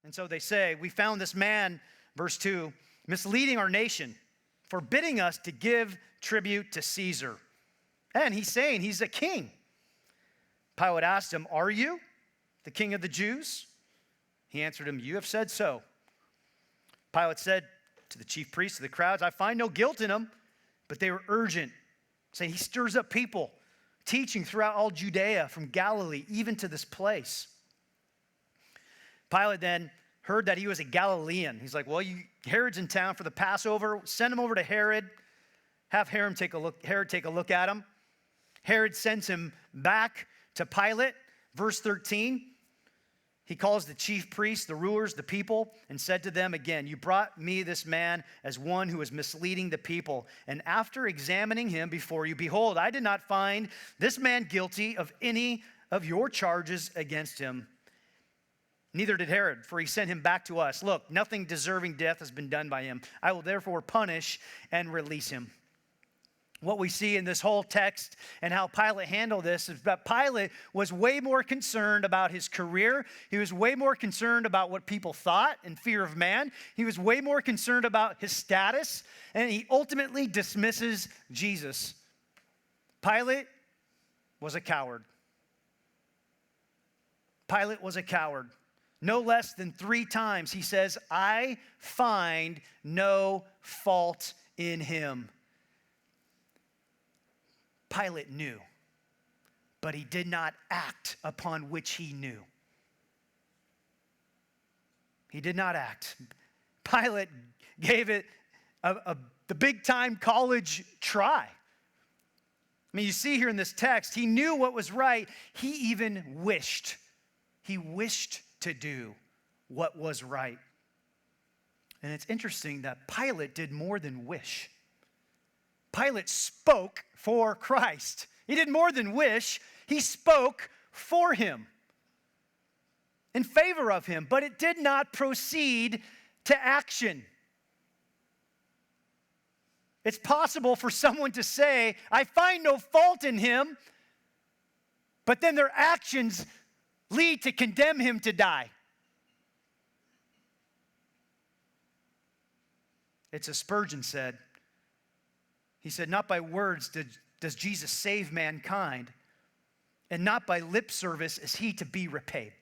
And so they say, we found this man, verse 2, misleading our nation, forbidding us to give tribute to Caesar. And he's saying he's a king. Pilate asked him, are you the king of the Jews? He answered him, you have said so. Pilate said to the chief priests, to the crowds, I find no guilt in him. But they were urgent, saying he stirs up people, teaching throughout all Judea, from Galilee, even to this place. Pilate then heard that he was a Galilean. He's like, well, Herod's in town for the Passover. Send him over to Herod. Have Herod take a look at him. Herod sends him back to Pilate. Verse 13, he calls the chief priests, the rulers, the people, and said to them again, you brought me this man as one who is misleading the people. And after examining him before you, behold, I did not find this man guilty of any of your charges against him. Neither did Herod, for he sent him back to us. Look, nothing deserving death has been done by him. I will therefore punish and release him. What we see in this whole text and how Pilate handled this is that Pilate was way more concerned about his career. He was way more concerned about what people thought and fear of man. He was way more concerned about his status, and he ultimately dismisses Jesus. Pilate was a coward. Pilate was a coward. No less than 3 times he says, I find no fault in him. Pilate knew, but he did not act upon which he knew. He did not act. Pilate gave it the big-time college try. I mean, you see here in this text, he knew what was right. He even wished. He wished to do what was right. And it's interesting that Pilate did more than wish. Pilate spoke for Christ. He did more than wish. He spoke for him, in favor of him, but it did not proceed to action. It's possible for someone to say, I find no fault in him, but then their actions lead to condemn him to die. It's as Spurgeon said. He said, not by words does Jesus save mankind, and not by lip service is he to be repaid.